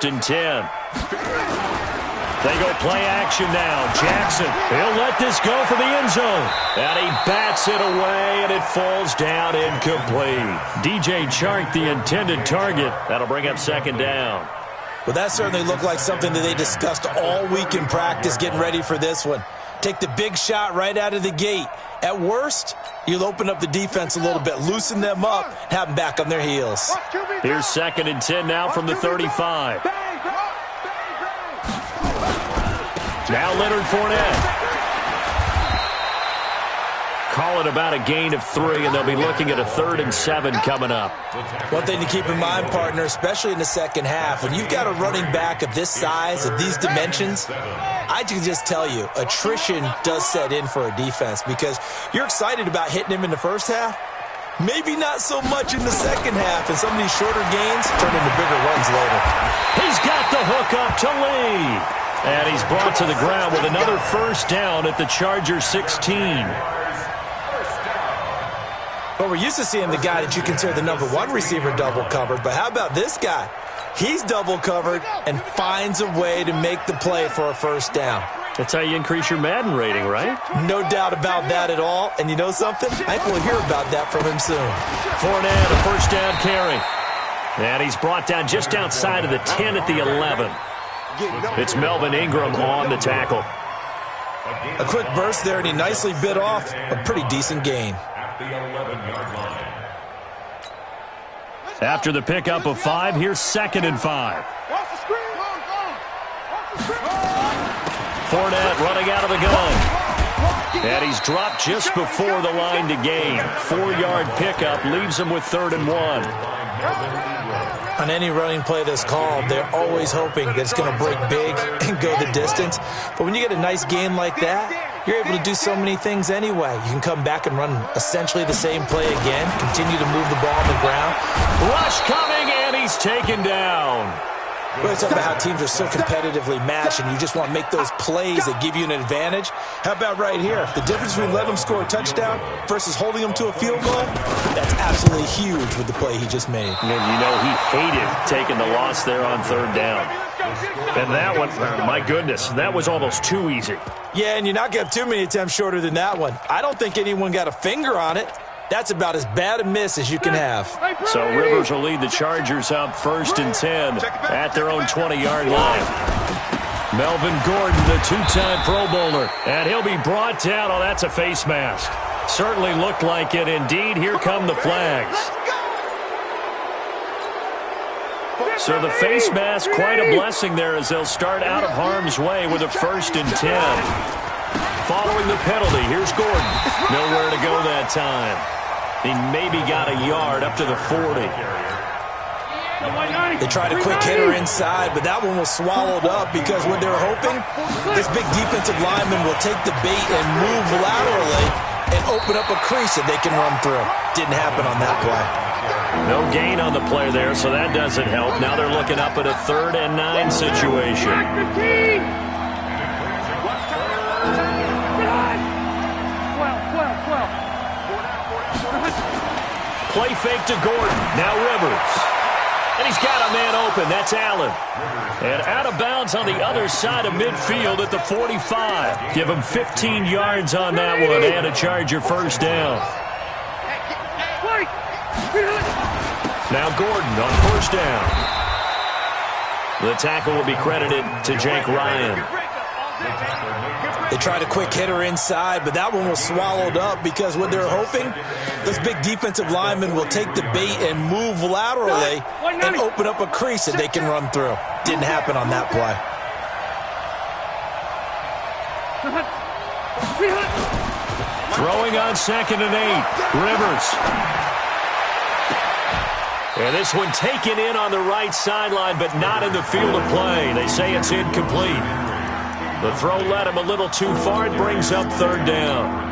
and 10. They go play action now. Jackson, he'll let this go for the end zone. And he bats it away, and it falls down incomplete. DJ Chark, the intended target. That'll bring up second down. Well, that certainly looked like something that they discussed all week in practice, getting ready for this one. Take the big shot right out of the gate. At worst, you'll open up the defense a little bit, loosen them up, and have them back on their heels. Here's second and 10 now from the 35. Now Leonard Fournette. Call it about a gain of 3, and they'll be looking at a 3rd and 7 coming up. One thing to keep in mind, partner, especially in the second half, when you've got a running back of this size, of these dimensions, I can just tell you, attrition does set in for a defense because you're excited about hitting him in the first half. Maybe not so much in the second half, and some of these shorter gains turn into bigger runs later. He's got the hook up to Lee. And he's brought to the ground with another first down at the Chargers 16. Well, we're used to seeing the guy that you consider the number 1 receiver double covered, but how about this guy? He's double covered and finds a way to make the play for a first down. That's how you increase your Madden rating, right? No doubt about that at all. And you know something? I think we'll hear about that from him soon. Fournette, a first down carry. And he's brought down just outside of the 10 at the 11. It's Melvin Ingram on the tackle. A quick burst there, and he nicely bit off a pretty decent gain. After the pickup of 5, here's second and 5. Fournette running out of the gun. And he's dropped just before the line to gain. 4-yard pickup leaves him with 3rd and 1. On any running play that's called, they're always hoping that it's going to break big and go the distance. But when you get a nice gain like that, you're able to do so many things anyway. You can come back and run essentially the same play again, continue to move the ball on the ground. Rush coming, and he's taken down. We're talking about how teams are so competitively matched, and you just want to make those plays that give you an advantage. How about right here? The difference between letting them score a touchdown versus holding them to a field goal, that's absolutely huge with the play he just made. And you know he hated taking the loss there on 3rd down. And that one, my goodness, that was almost too easy. Yeah, and you're not going to have too many attempts shorter than that one. I don't think anyone got a finger on it. That's about as bad a miss as you can have. So Rivers will lead the Chargers up 1st and 10 at their own 20-yard line. Melvin Gordon, the 2-time Pro Bowler, and he'll be brought down. Oh, that's a face mask. Certainly looked like it. Indeed, here come the flags. So the face mask, quite a blessing there as they'll start out of harm's way with a 1st and 10. Following the penalty, here's Gordon. Nowhere to go that time. He maybe got a yard up to the 40. They tried a quick hitter inside, but that one was swallowed up because what they're hoping, this big defensive lineman will take the bait and move laterally and open up a crease that they can run through. Didn't happen on that play. No gain on the play there, so that doesn't help. Now they're looking up at a 3rd and 9 situation. Play fake to Gordon. Now Rivers. And he's got a man open. That's Allen. And out of bounds on the other side of midfield at the 45. Give him 15 yards on that one and a Charger first down. Now Gordon on first down. The tackle will be credited to Jake Ryan. They tried a quick hitter inside, but that one was swallowed up because what they're hoping, this big defensive lineman will take the bait and move laterally and open up a crease that they can run through. Didn't happen on that play. Throwing on 2nd and 8. Rivers. And this one taken in on the right sideline, but not in the field of play. They say it's incomplete. The throw led him a little too far. It brings up 3rd down.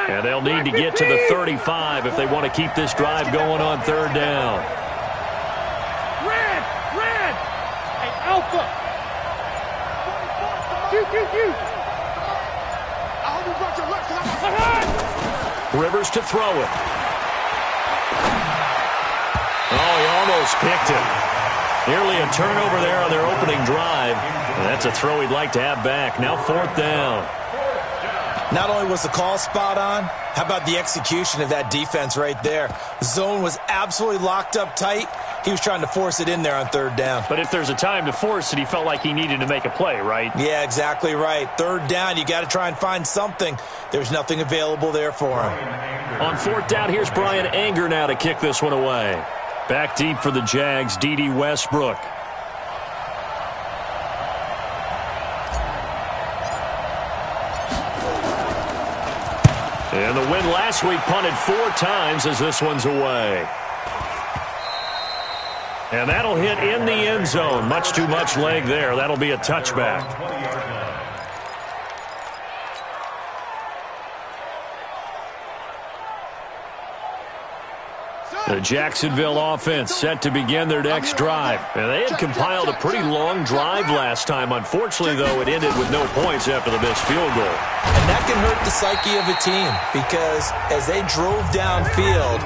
And they'll need to get to the 35 if they want to keep this drive going on 3rd down. Alpha. Rivers to throw it. Oh, he almost picked it. Nearly a turnover there on their opening drive. And that's a throw he'd like to have back. Now 4th down. Not only was the call spot on, how about the execution of that defense right there? The zone was absolutely locked up tight. He was trying to force it in there on 3rd down. But if there's a time to force it, he felt like he needed to make a play, right? Yeah, exactly right. 3rd down, you got to try and find something. There's nothing available there for him. On 4th down, here's Brian Anger now to kick this one away. Back deep for the Jags, D.D. Westbrook. And the win last week punted 4 times as this one's away. And that'll hit in the end zone. Much too much leg there. That'll be a touchback. The Jacksonville offense set to begin their next drive. And they had compiled a pretty long drive last time. Unfortunately, though, it ended with no points after the missed field goal. And that can hurt the psyche of a team because as they drove downfield,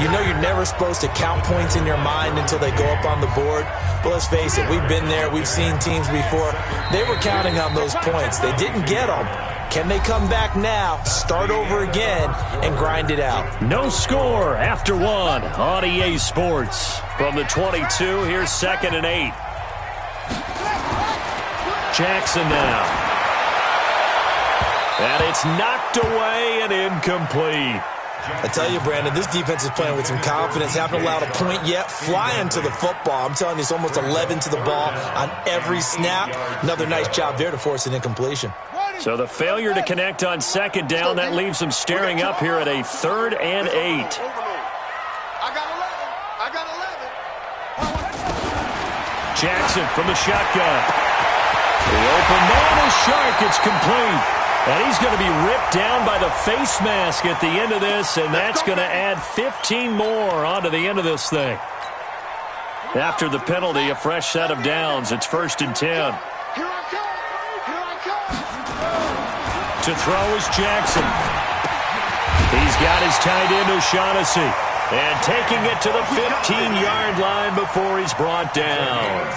you know you're never supposed to count points in your mind until they go up on the board. But let's face it, we've been there. We've seen teams before. They were counting on those points. They didn't get them. Can they come back now, start over again, and grind it out? No score after 1 on EA Sports. From the 22, here's 2nd and 8. Jackson now. And it's knocked away and incomplete. I tell you, Brandon, this defense is playing with some confidence. Haven't allowed a point yet. Flying to the football. I'm telling you, it's almost 11 to the ball on every snap. Another nice job there to force an incompletion. So the failure to connect on 2nd down, that leaves them staring up here at a 3rd and 8. I got 11. Jackson from the shotgun. The open man is sharp. It's complete. And he's going to be ripped down by the face mask at the end of this, and that's going to add 15 more onto the end of this thing. After the penalty, a fresh set of downs. It's 1st and 10. Here I come. To throw is Jackson. He's got his tight end O'Shaughnessy. And taking it to the 15-yard line before he's brought down.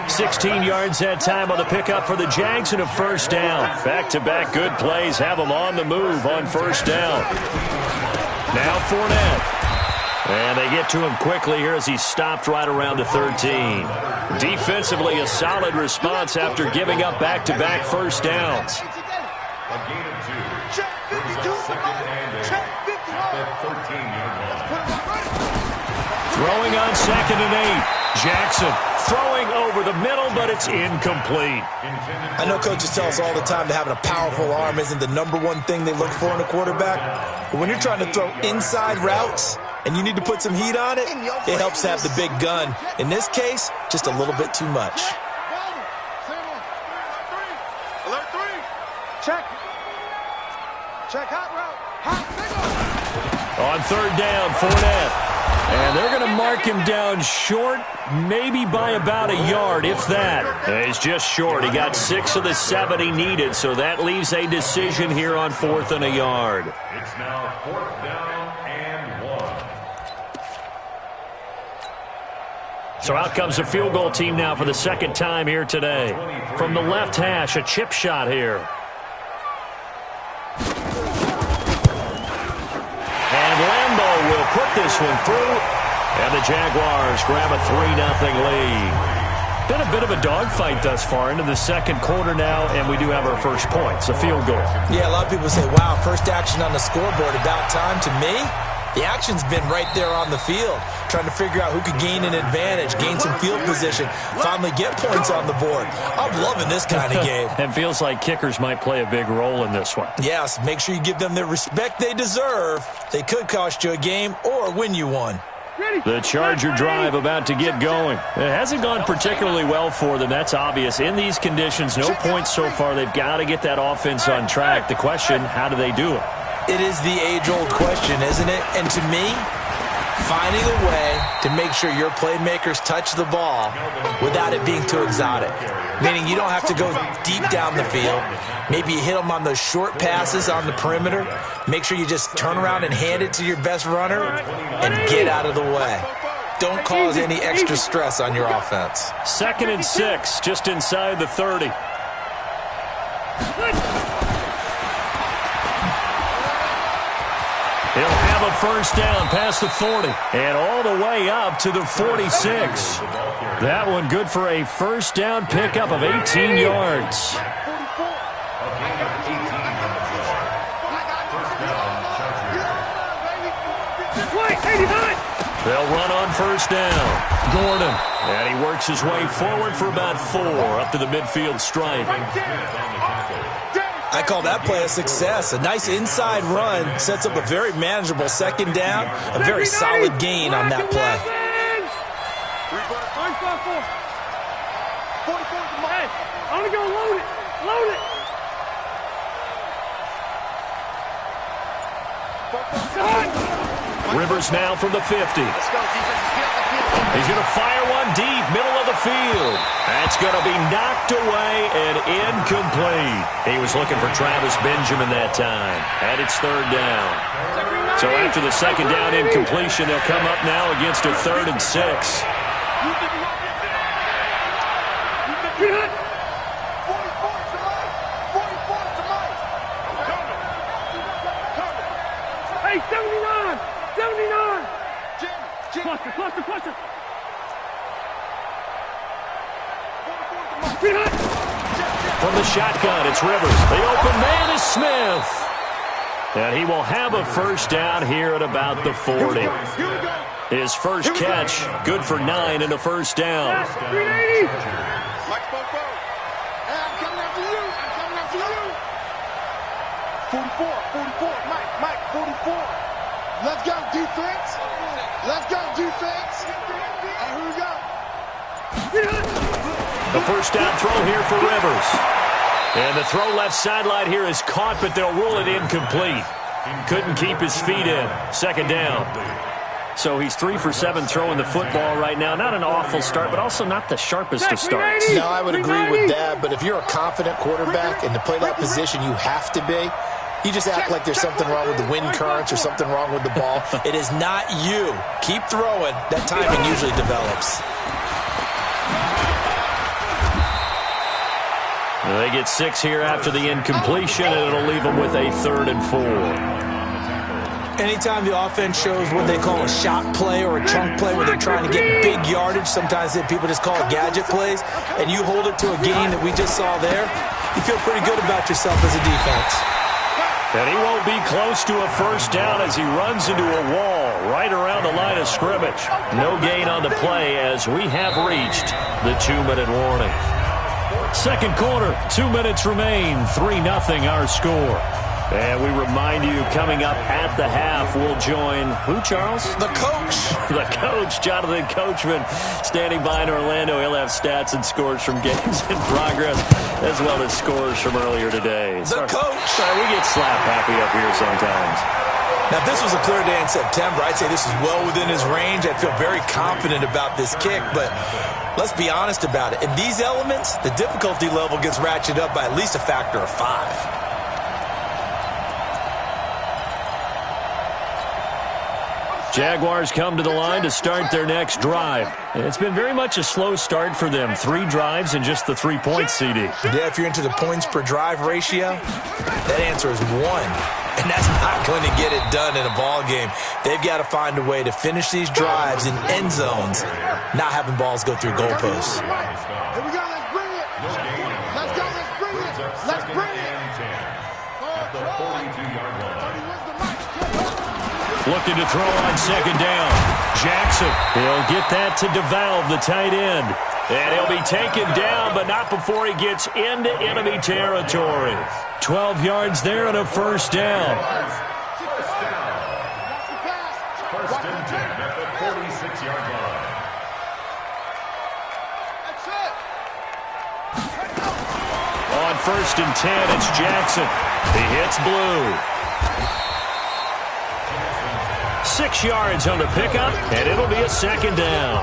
16 yards that time on the pickup for the Jags and a 1st down. Back-to-back good plays have them on the move on 1st down. Now Fournette. And they get to him quickly here as he's stopped right around the 13. Defensively, a solid response after giving up back-to-back 1st downs. A gain of 2. Check 52. Check 13-yard line. Throwing on 2nd and 8. Jackson throwing over the middle, but it's incomplete. I know coaches tell us all the time that having a powerful arm isn't the #1 thing they look for in a quarterback. But when you're trying to throw inside routes and you need to put some heat on it, it helps to have the big gun. In this case, just a little bit too much. Alert 3. Check. Check hot route. Hot. On 3rd down, Fournette. And they're going to mark him down short, maybe by about a yard, if that. He's just short. He got 6 of the 7 he needed, so that leaves a decision here on 4th and a yard. It's now 4th down and 1. So out comes the field goal team now for the 2nd time here today. From the left hash, a chip shot here. And Lambeau will put this one through. And the Jaguars grab a 3-0 lead. Been a bit of a dogfight thus far into the 2nd quarter now, and we do have our first points, a field goal. Yeah, a lot of people say, wow, first action on the scoreboard, about time. To me, the action's been right there on the field, trying to figure out who could gain an advantage, gain some field position, finally get points on the board. I'm loving this kind of game. It feels like kickers might play a big role in this one. Yes, make sure you give them the respect they deserve. They could cost you a game or win you one. The Charger drive about to get going. It hasn't gone particularly well for them, that's obvious. In these conditions, no points so far. They've got to get that offense on track. The question, how do they do it? It is the age-old question, isn't it? And to me, finding a way to make sure your playmakers touch the ball without it being too exotic. Meaning you don't have to go deep down the field. Maybe you hit them on those short passes on the perimeter. Make sure you just turn around and hand it to your best runner and get out of the way. Don't cause any extra stress on your offense. 2nd and 6, just inside the 30. He'll have a first down past the 40 and all the way up to the 46. That one good for a first down pickup of 18 yards. They'll run on first down. Gordon. And he works his way forward for about 4 up to the midfield stripe. I call that play a success. A nice inside run sets up a very manageable second down. A very solid gain on that play. I'm going to go load it. Load it. Rivers now from the 50. He's going to fire one deep, middle of the field. That's going to be knocked away and incomplete. He was looking for Travis Benjamin that time. And it's 3rd down. So after the second down incompletion, they'll come up now against a 3rd and 6. Hey, 79! 79! Cluster. From the shotgun, it's Rivers. The open man is Smith. And he will have a first down here at about the 40. His first catch, good for 9 and a first down. 380! I'm coming after you. 44. Mike, 44. Let's go, defense. And here we go. The first down throw here for Rivers. And the throw left sideline here is caught, but they'll rule it incomplete. Couldn't keep his feet in. Second down. So he's 3 for 7 throwing the football right now. Not an awful start, but also not the sharpest of starts. No, I would agree with that, but if you're a confident quarterback and to play that position you have to be, you just act like there's something wrong with the wind currents or something wrong with the ball. It is not you. Keep throwing. That timing usually develops. They get 6 here after the incompletion, and it'll leave them with a 3rd and 4. Anytime the offense shows what they call a shot play or a chunk play where they're trying to get big yardage, sometimes people just call it gadget plays, and you hold it to a gain that we just saw there, you feel pretty good about yourself as a defense. And he won't be close to a first down as he runs into a wall right around the line of scrimmage. No gain on the play as we have reached the 2-minute warning. Second quarter, 2 minutes remain, 3-0 our score. And we remind you, coming up at the half, we'll join who, Charles? The coach. The coach, Jonathan Coachman, standing by in Orlando. He'll have stats and scores from games in progress, as well as scores from earlier today. The coach. Sorry, we get slap happy up here sometimes. Now, if this was a clear day in September, I'd say this is well within his range. I'd feel very confident about this kick, but let's be honest about it. In these elements, the difficulty level gets ratcheted up by at least a factor of 5. Jaguars come to the line to start their next drive. It's been very much a slow start for them. 3 drives and just the 3 points, CD. Yeah, if you're into the points per drive ratio, that answer is 1. And that's not going to get it done in a ball game. They've got to find a way to finish these drives in end zones, not having balls go through goalposts. Here we go, let's bring it. Let's bring it. At the 42-yard line. Looking to throw on second down. Jackson, he'll get that to DeValve, the tight end. And he'll be taken down, but not before he gets into enemy territory. 12 yards there and a first down. First and 10 at the 46-yard line. On first and 10, it's Jackson. He hits blue. 6 yards on the pickup, and it'll be a second down.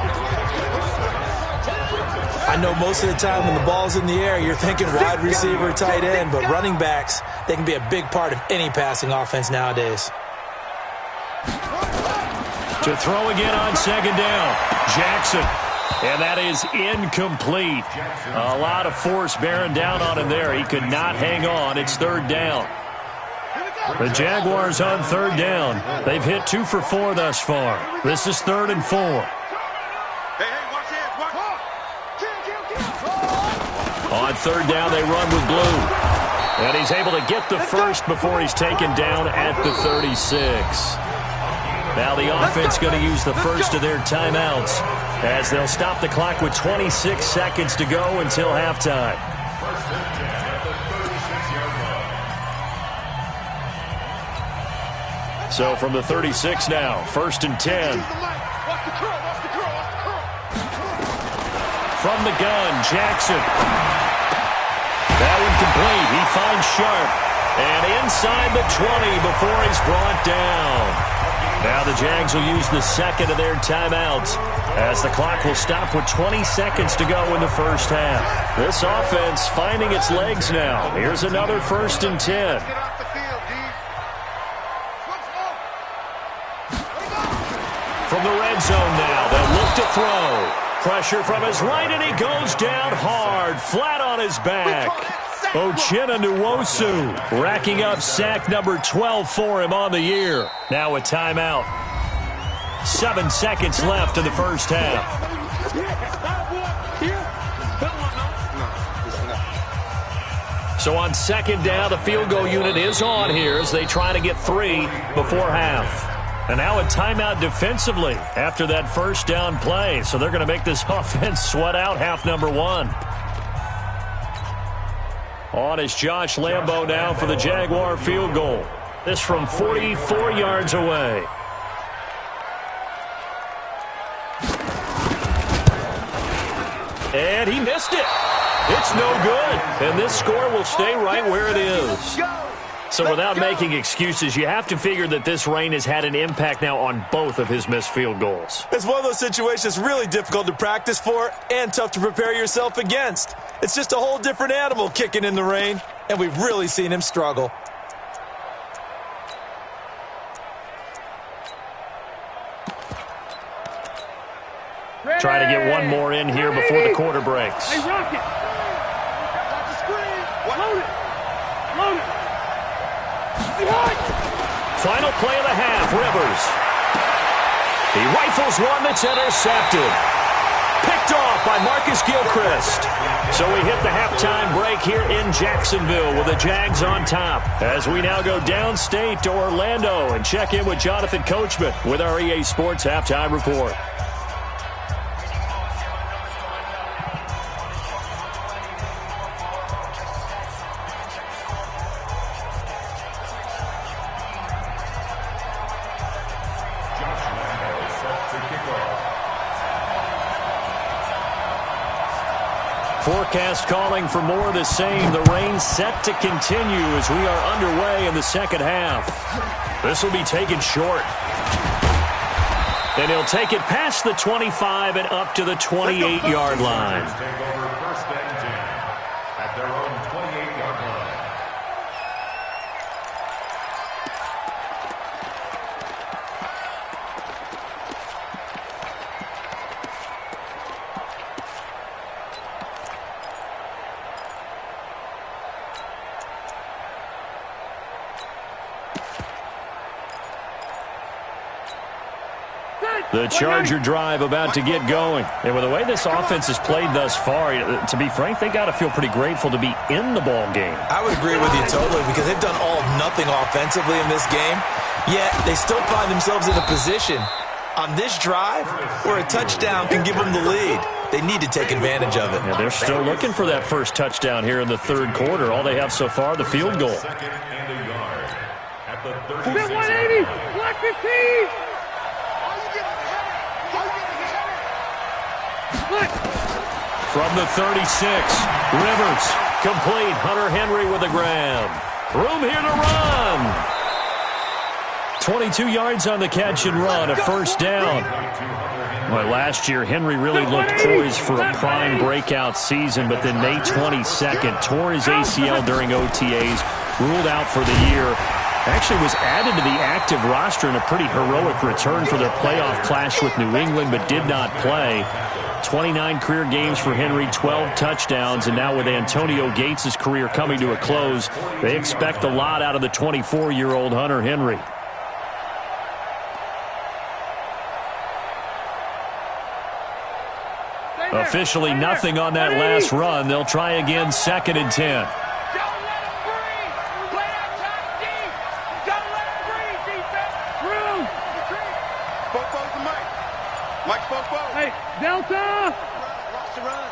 I know most of the time when the ball's in the air, you're thinking wide receiver, tight end, but running backs, they can be a big part of any passing offense nowadays. To throw again on second down, Jackson. And that is incomplete. A lot of force bearing down on him there. He could not hang on. It's third down. The Jaguars on third down. They've hit 2 for 4 thus far. This is 3rd and 4. On third down, they run with blue. And he's able to get the first before he's taken down at the 36. Now the offense going to use the first of their timeouts as they'll stop the clock with 26 seconds to go until halftime. So from the 36 now, 1st and 10. From the gun, Jackson. That one complete. He finds Sharp. And inside the 20 before he's brought down. Now the Jags will use the second of their timeouts as the clock will stop with 20 seconds to go in the first half. This offense finding its legs now. Here's another 1st and 10. From the red zone now, they'll look to throw. Pressure from his right, and he goes down hard, flat on his back. Uchenna Nwosu racking up sack number 12 for him on the year. Now a timeout. 7 seconds left in the first half. So on second down, the field goal unit is on here as they try to get 3 before half. And now a timeout defensively after that first down play. So they're going to make this offense sweat out half number 1. On is Josh Lambo now for the Jaguar field goal. This from 44 yards away. And he missed it. It's no good. And this score will stay right where it is. So without making excuses, you have to figure that this rain has had an impact now on both of his missed field goals. It's one of those situations really difficult to practice for and tough to prepare yourself against. It's just a whole different animal kicking in the rain, and we've really seen him struggle. Try to get one more in here before the quarter breaks. Hey, Rocket. Load it. Load it. Final play of the half, Rivers. He rifles one that's intercepted. Picked off by Marcus Gilchrist. So we hit the halftime break here in Jacksonville with the Jags on top. As we now go downstate to Orlando and check in with Jonathan Coachman with our EA Sports Halftime Report. Forecast calling for more of the same. The rain set to continue as we are underway in the second half. This will be taken short. And he'll take it past the 25 and up to the 28-yard line. First and 10 at their own 28-yard line. The Charger drive about to get going. And with the way this offense has played thus far, to be frank, they got to feel pretty grateful to be in the ball game. I would agree with you totally because they've done all of nothing offensively in this game, yet they still find themselves in a position on this drive where a touchdown can give them the lead. They need to take advantage of it. And they're still looking for that first touchdown here in the third quarter. All they have so far, the field goal. Second and a yard at the 36. 180, black 15. From the 36, Rivers, complete. Hunter Henry with a grab. Room here to run. 22 yards on the catch and run, a first down. Well, last year, Henry really looked poised for a prime breakout season, but then May 22nd, tore his ACL during OTAs, ruled out for the year. Actually was added to the active roster in a pretty heroic return for their playoff clash with New England, but did not play. 29 career games for Henry, 12 touchdowns, and now with Antonio Gates' career coming to a close, they expect a lot out of the 24-year-old Hunter Henry. Officially nothing on that last run. They'll try again, 2nd and 10. Hey, Delta! Watch the run.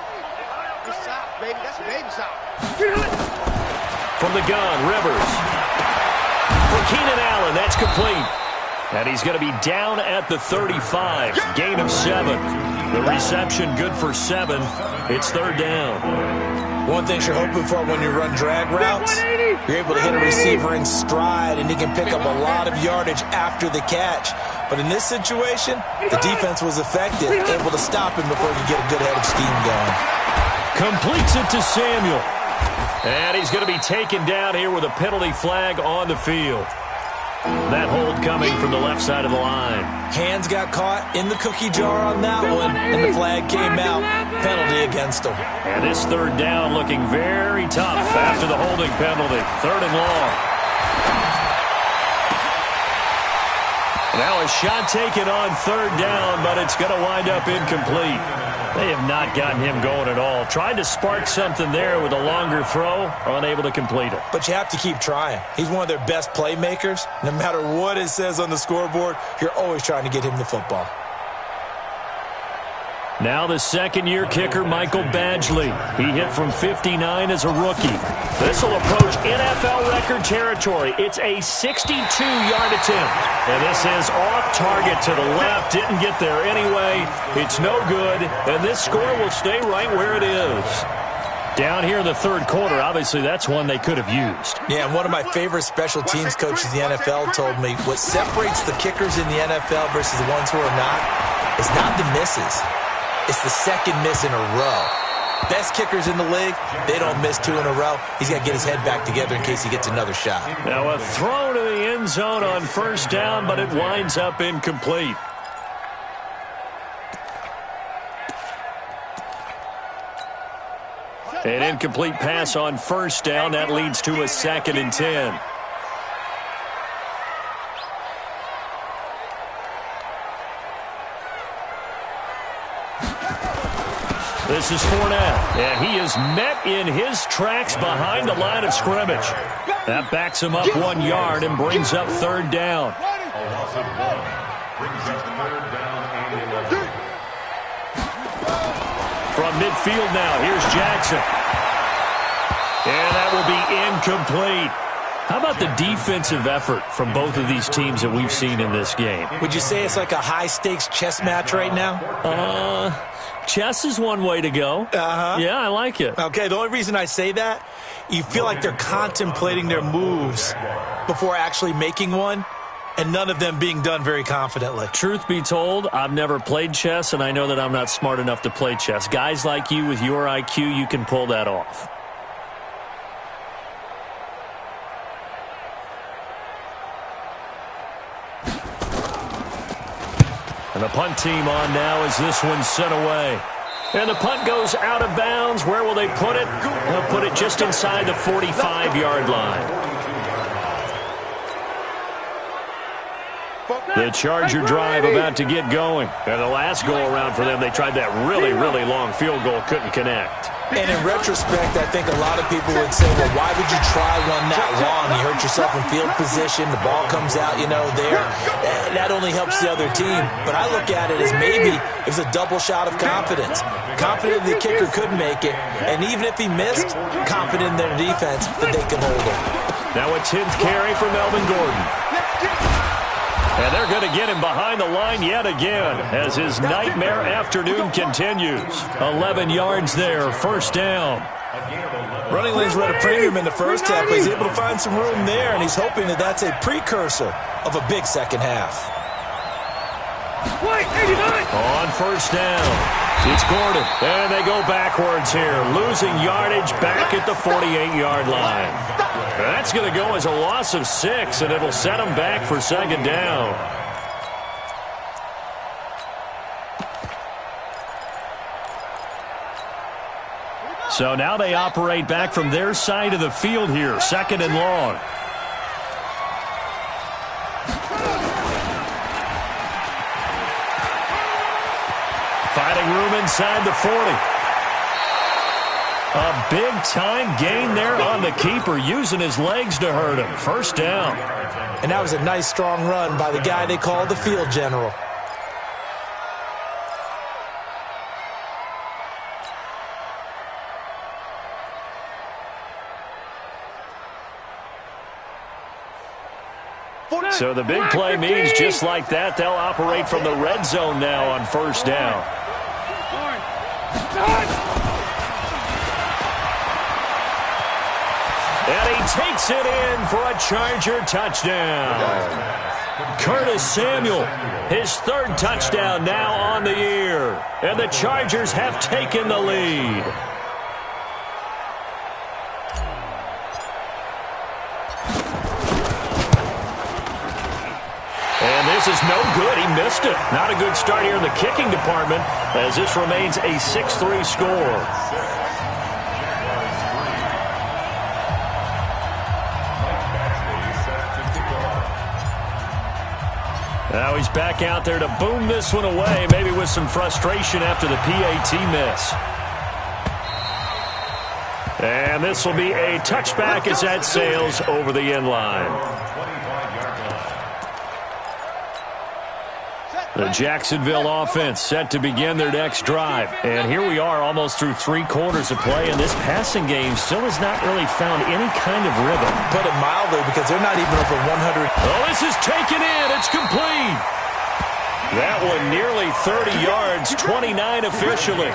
Good stop, baby. That's a baby stop. From the gun, Rivers. For Keenan Allen, that's complete. And he's going to be down at the 35. Gain of 7. The reception good for 7. It's 3rd down. One thing you're hoping for when you run drag routes, you're able to hit a receiver in stride, and he can pick up a lot of yardage after the catch. But in this situation, the defense was effective, able to stop him before he could get a good head of steam going. Completes it to Samuel. And he's going to be taken down here with a penalty flag on the field. That hold coming from the left side of the line. Hands got caught in the cookie jar on that one, and the flag came out. Penalty against him. And this 3rd down looking very tough after the holding penalty. 3rd and long. Now a shot taken on 3rd down, but it's going to wind up incomplete. They have not gotten him going at all. Tried to spark something there with a longer throw, unable to complete it. But you have to keep trying. He's one of their best playmakers. No matter what it says on the scoreboard, you're always trying to get him the football. Now the 2nd-year kicker, Michael Badgley. He hit from 59 as a rookie. This will approach NFL record territory. It's a 62-yard attempt. And this is off target to the left. Didn't get there anyway. It's no good. And this score will stay right where it is. Down here in the 3rd quarter, obviously that's one they could have used. Yeah, and one of my favorite special teams coaches in the NFL told me what separates the kickers in the NFL versus the ones who are not is not the misses. It's the 2nd miss in a row. Best kickers in the league, they don't miss 2 in a row. He's got to get his head back together in case he gets another shot. Now a throw to the end zone on 1st down, but it winds up incomplete. An incomplete pass on 1st down. That leads to a 2nd and 10. This is Fournette, and he is met in his tracks behind the line of scrimmage. That backs him up 1 yard and brings up 3rd down. A loss of 1. Brings up 3rd down and 11. From midfield now, here's Jackson. And that will be incomplete. How about the defensive effort from both of these teams that we've seen in this game? Would you say it's like a high-stakes chess match right now? Chess is one way to go. Yeah, I like it. Okay, the only reason I say that, you feel like they're contemplating their moves before actually making one, and none of them being done very confidently. Truth be told, I've never played chess, and I know that I'm not smart enough to play chess. Guys like you with your IQ, you can pull that off. And the punt team on now as this one's sent away. And the punt goes out of bounds. Where will they put it? They'll put it just inside the 45-yard line. The Charger drive about to get going. And the last go-around for them, they tried that really, really long field goal, couldn't connect. And in retrospect, I think a lot of people would say, well, why would you try one that long? You hurt yourself in field position. The ball comes out, there. That only helps the other team. But I look at it as maybe it was a double shot of confidence. Confident the kicker could make it. And even if he missed, confident in their defense that they can hold him. Now a 10th carry for Melvin Gordon. And they're going to get him behind the line yet again as his nightmare afternoon continues. 11 yards there, 1st down. Running lanes were at a premium in the first half, but he's able to find some room there, and he's hoping that that's a precursor of a big second half. On first down, it's Gordon, and they go backwards here, losing yardage back at the 48-yard line. That's going to go as a loss of 6, and it'll set them back for second down. So now they operate back from their side of the field here, second and long. Finding room inside the 40. A big-time gain there on the keeper, using his legs to hurt him. First down. And that was a nice, strong run by the guy they call the field general. So the big play means just like that, they'll operate from the red zone now on first down. And he takes it in for a Charger touchdown. Curtis Samuel, his third touchdown now on the year. And the Chargers have taken the lead. This is no good. He missed it. Not a good start here in the kicking department as this remains a 6-3 score. Now he's back out there to boom this one away, maybe with some frustration after the PAT miss. And this will be a touchback as that sails over the end line. The Jacksonville offense set to begin their next drive. And here we are almost through 3 quarters of play, and this passing game still has not really found any kind of rhythm. Put it mildly, because they're not even over 100. Oh, this is taken in. It's complete. That one nearly 30 yards, 29 officially.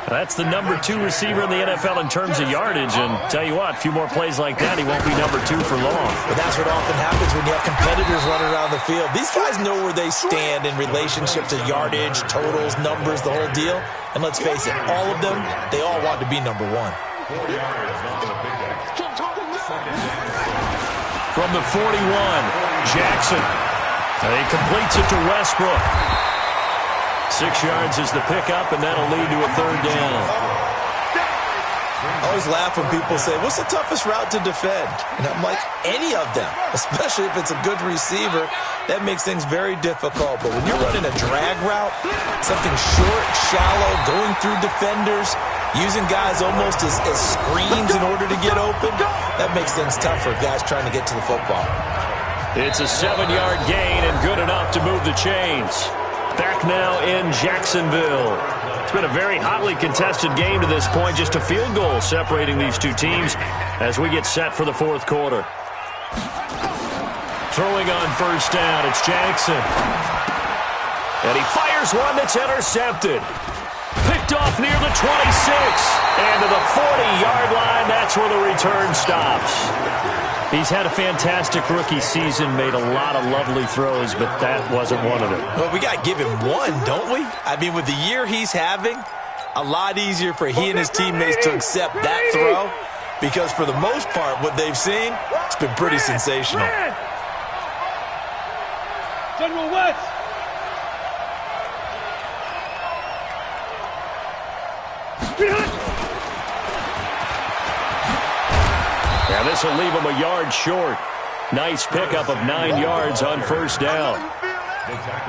That's the number 2 receiver in the NFL in terms of yardage. And tell you what, a few more plays like that, he won't be number 2 for long. But that's what often happens when you have competitors running around the field. These guys know where they stand in relationship to yardage, totals, numbers, the whole deal. And let's face it, all of them, they all want to be number 1. From the 41, Jackson. He completes it to Westbrook. 6 yards is the pickup, and that'll lead to a third down. I always laugh when people say, what's the toughest route to defend? And I'm like, any of them, especially if it's a good receiver. That makes things very difficult. But when you're running a drag route, something short, shallow, going through defenders, using guys almost as screens in order to get open, that makes things tough for guys trying to get to the football. It's a 7-yard gain and good enough to move the chains. Back now in Jacksonville. It's been a very hotly contested game to this point. Just a field goal separating these two teams as we get set for the fourth quarter. Throwing on first down, it's Jackson. And he fires one that's intercepted. Picked off near the 26. And to the 40-yard line, that's where the return stops. He's had a fantastic rookie season, made a lot of lovely throws, but that wasn't one of them. Well, we got to give him one, don't we? I mean, with the year he's having, a lot easier for he and his teammates to accept that throw, because for the most part, what they've seen, it's been pretty sensational. General West. Yeah, this will leave him a yard short. Nice pickup of 9 yards on first down.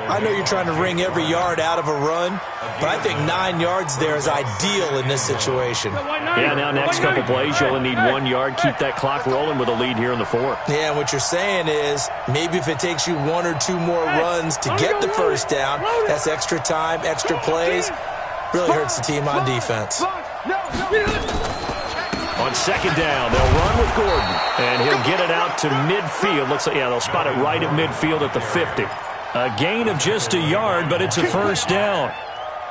I know you're trying to wring every yard out of a run, but I think 9 yards there is ideal in this situation. Yeah, now next couple plays, you only need 1 yard. Keep that clock rolling with a lead here in the fourth. Yeah, and what you're saying is maybe if it takes you 1 or 2 more runs to get the first down, that's extra time, extra plays. Really hurts the team on defense. On second down, they'll run with Gordon, and he'll get it out to midfield. Looks like, yeah, they'll spot it right at midfield at the 50. A gain of just a yard, but it's a first down.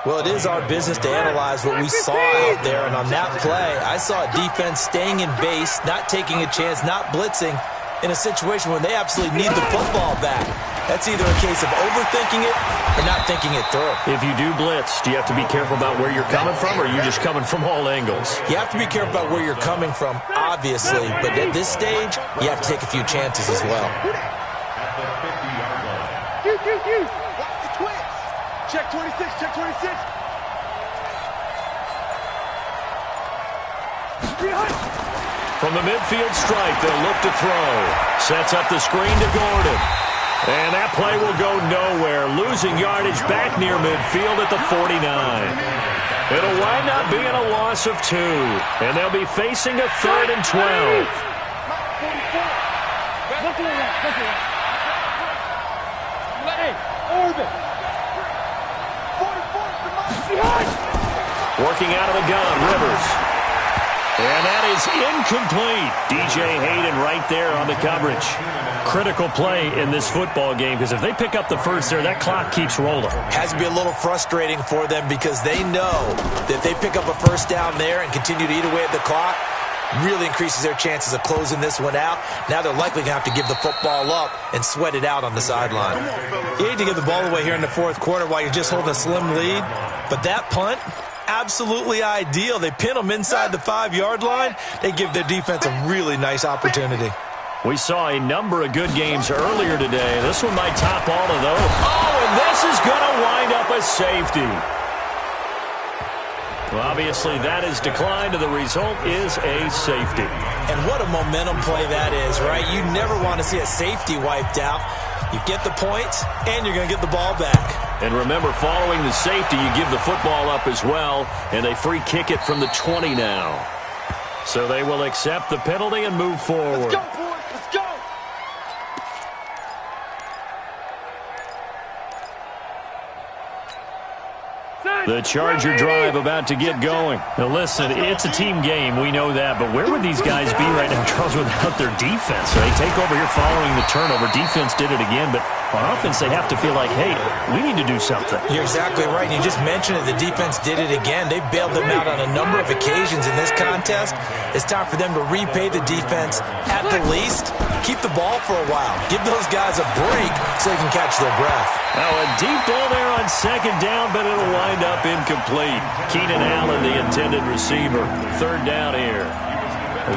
Well, it is our business to analyze what we saw out there, and on that play, I saw a defense staying in base, not taking a chance, not blitzing in a situation when they absolutely need the football back. That's either a case of overthinking it or not thinking it through. If you do blitz, do you have to be careful about where you're coming from, or are you just coming from all angles? You have to be careful about where you're coming from, obviously, but at this stage, you have to take a few chances as well. At the 50-yard line. Watch the twist. Check 26, check 26. From the midfield stripe, they'll look to throw. Sets up the screen to Gordon. And that play will go nowhere. Losing yardage back near midfield at the 49. It'll wind up being a loss of 2. And they'll be facing a 3rd and 12. Working out of the gun, Rivers. And that is incomplete. DJ Hayden right there on the coverage. Critical play in this football game, because if they pick up the first there, that clock keeps rolling. Has to be a little frustrating for them because they know that if they pick up a first down there and continue to eat away at the clock, really increases their chances of closing this one out. Now they're likely going to have to give the football up and sweat it out on the sideline. You hate to give the ball away here in the fourth quarter while you're just holding a slim lead, but that punt, absolutely ideal. They pin them inside the 5-yard line. They give their defense a really nice opportunity. We saw a number of good games earlier today. This one might top all of those. Oh, and this is going to wind up a safety. Well, obviously, that is declined, and the result is a safety. And what a momentum play that is, right? You never want to see a safety wiped out. You get the points, and you're going to get the ball back. And remember, following the safety, you give the football up as well, and they free kick it from the 20 now. So they will accept the penalty and move forward. Let's go, boys. Let's go. The Charger drive about to get going. Now listen, it's a team game, we know that, but where would these guys be right now, Charles, without their defense? So they take over here following the turnover. Defense did it again, but on offense they have to feel like, hey, we need to do something. You're exactly right. You just mentioned it. The defense did it again. They bailed them out on a number of occasions in this contest. It's time for them to repay the defense at the least. Keep the ball for a while. Give those guys a break so they can catch their breath. Now a deep ball there on second down, but it'll wind up incomplete. Keenan Allen, the intended receiver. 3rd down here.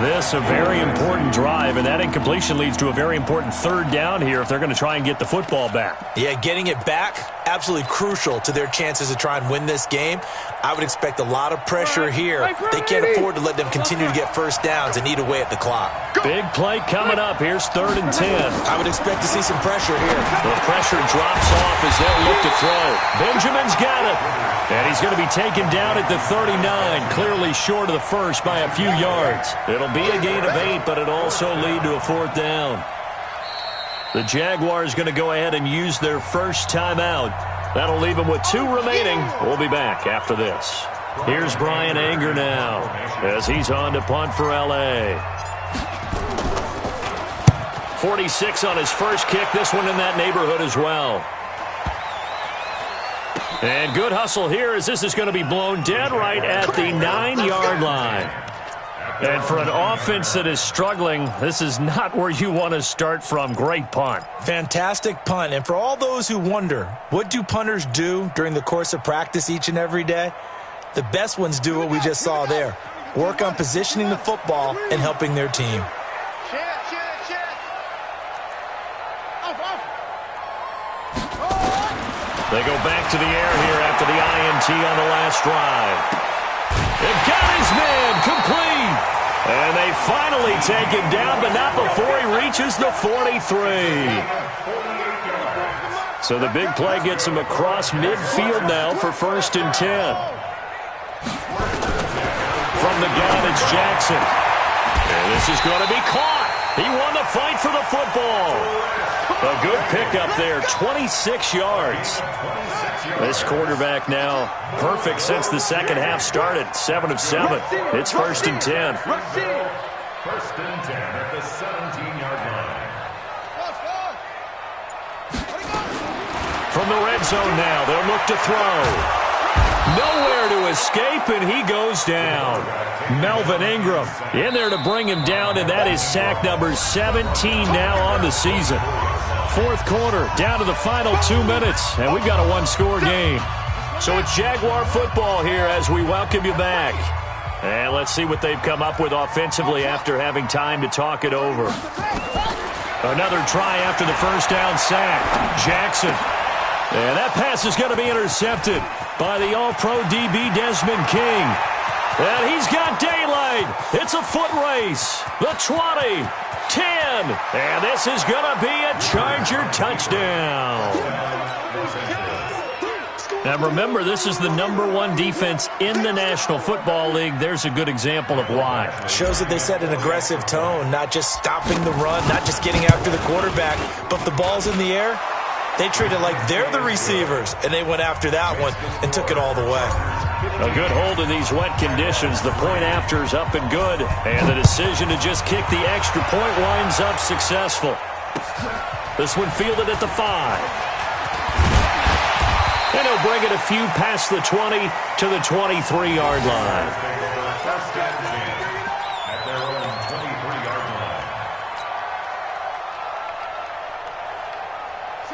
This a very important drive, and that incompletion leads to a very important 3rd down here if they're going to try and get the football back. Yeah, getting it back, absolutely crucial to their chances to try and win this game. I would expect a lot of pressure here. They can't afford to let them continue to get first downs and eat away at the clock. Big play coming up. Here's 3rd and 10. I would expect to see some pressure here. The pressure drops off as they'll look to throw. Benjamin's got it. And he's going to be taken down at the 39, clearly short of the first by a few yards. It'll be a gain of 8, but it'll also lead to a 4th down. The Jaguars going to go ahead and use their first timeout. That'll leave them with 2 remaining. We'll be back after this. Here's Brian Anger now as he's on to punt for L.A. 46 on his first kick. This one in that neighborhood as well. And good hustle here as this is going to be blown dead right at the 9-yard line. And for an offense that is struggling, this is not where you want to start from. Great punt. Fantastic punt. And for all those who wonder, what do punters do during the course of practice each and every day? The best ones do what we just saw there. Work on positioning the football and helping their team. They go back to the air here after the INT on the last drive. They've got his man complete. And they finally take him down, but not before he reaches the 43. So the big play gets him across midfield now for 1st and 10. From the gun, it's Jackson. And this is going to be caught. He won the fight for the football. A good pickup there, 26 yards. This quarterback now perfect since the second half started, 7 of 7. It's 1st and 10. 1st and 10 at the 17-yard line. From the red zone now, they'll look to throw. Nowhere to escape, and he goes down. Melvin Ingram in there to bring him down, and that is sack number 17 now on the season. Fourth quarter, down to the final 2 minutes, and we've got a one-score game. So it's Jaguar football here as we welcome you back. And let's see what they've come up with offensively after having time to talk it over. Another try after the first down sack. Jackson. And that pass is going to be intercepted by the All-Pro DB Desmond King. And he's got daylight. It's a foot race. The 20, 10. And this is going to be a Charger touchdown. Now remember, this is the #1 defense in the National Football League. There's a good example of why. Shows that they set an aggressive tone, not just stopping the run, not just getting after the quarterback, but the ball's in the air. They treat it like they're the receivers, and they went after that one and took it all the way. A good hold in these wet conditions. The point after is up and good, and the decision to just kick the extra point winds up successful. This one fielded at the 5. And he'll bring it a few past the 20 to the 23-yard line. First and 10 at their own 23-yard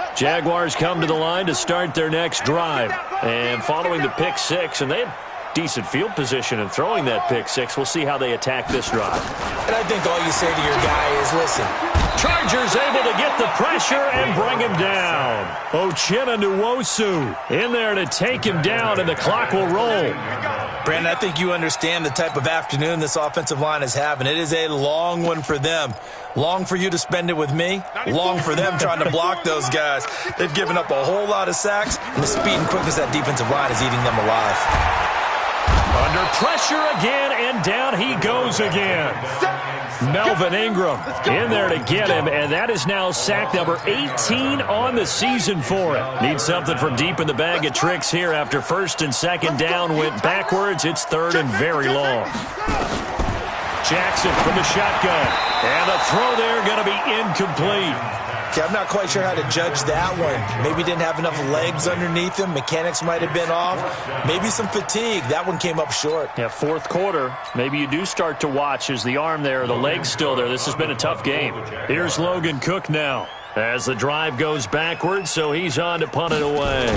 line. Jaguars come to the line to start their next drive. And following the pick 6, and they had decent field position in throwing that pick 6. We'll see how they attack this drive. And I think all you say to your guy is, listen. Chargers able to get the pressure and bring him down. Uchenna Nwosu in there to take him down, and the clock will roll. Brandon, I think you understand the type of afternoon this offensive line is having. It is a long one for them. Long for you to spend it with me. Long for them trying to block those guys. They've given up a whole lot of sacks, and the speed and quickness of that defensive line is eating them alive. Under pressure again, and down he goes again. Melvin Ingram in there to get him, and that is now sack number 18 on the season for him. Needs something from deep in the bag of tricks here after first and second down went backwards. It's third and very long. Jackson from the shotgun, and the throw there going to be incomplete. Okay, I'm not quite sure how to judge that one. Maybe didn't have enough legs underneath him. Mechanics might have been off. Maybe some fatigue. That one came up short. Yeah, fourth quarter. Maybe you do start to watch as the arm there, the leg's still there. This has been a tough game. Here's Logan Cook now as the drive goes backwards, so he's on to punt it away.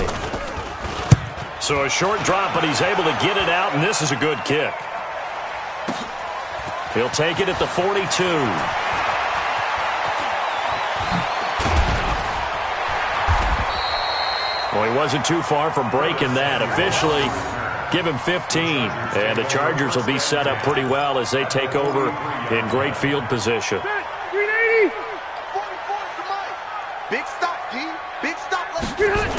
So a short drop, but he's able to get it out, and this is a good kick. He'll take it at the 42. Well, he wasn't too far from breaking that. Officially, give him 15. And the Chargers will be set up pretty well as they take over in great field position. 380. Big stop, G. Big stop. Let's get it.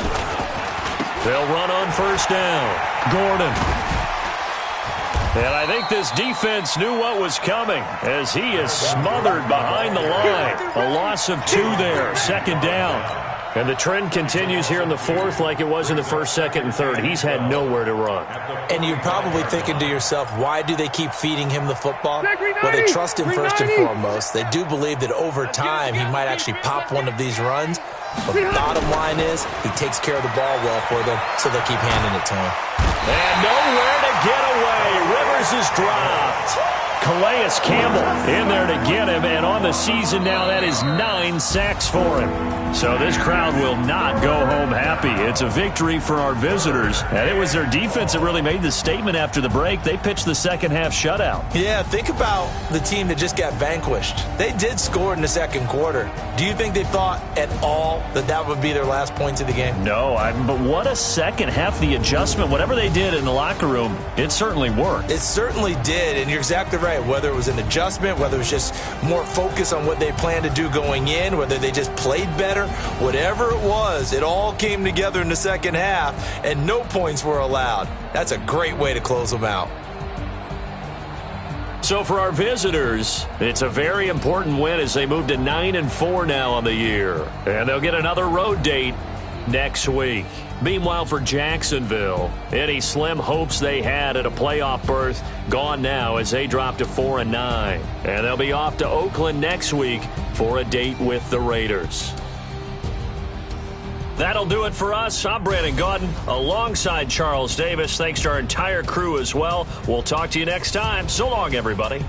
They'll run on first down. Gordon. And I think this defense knew what was coming as he is smothered behind the line. A loss of 2 there. Second down. And the trend continues here in the fourth like it was in the first, second, and third. He's had nowhere to run. And you're probably thinking to yourself, why do they keep feeding him the football? Well, they trust him first and foremost. They do believe that over time he might actually pop one of these runs. But the bottom line is he takes care of the ball well for them, so they'll keep handing it to him. And nowhere to get away. Rivers is dropped. Calais Campbell in there to get him, and on the season now, that is 9 sacks for him. So this crowd will not go home happy. It's a victory for our visitors, and it was their defense that really made the statement after the break. They pitched the second half shutout. Yeah, think about the team that just got vanquished. They did score in the second quarter. Do you think they thought at all that that would be their last points of the game? No, but what a second half. The adjustment, whatever they did in the locker room, it certainly worked. It certainly did, and you're exactly right. Whether it was an adjustment, whether it was just more focus on what they planned to do going in, whether they just played better, whatever it was, it all came together in the second half, and no points were allowed. That's a great way to close them out. So for our visitors, it's a very important win as they move to 9-4 now on the year. And they'll get another road date next week. Meanwhile, for Jacksonville, any slim hopes they had at a playoff berth gone now as they drop to 4-9. And they'll be off to Oakland next week for a date with the Raiders. That'll do it for us. I'm Brandon Gaudin alongside Charles Davis. Thanks to our entire crew as well. We'll talk to you next time. So long, everybody.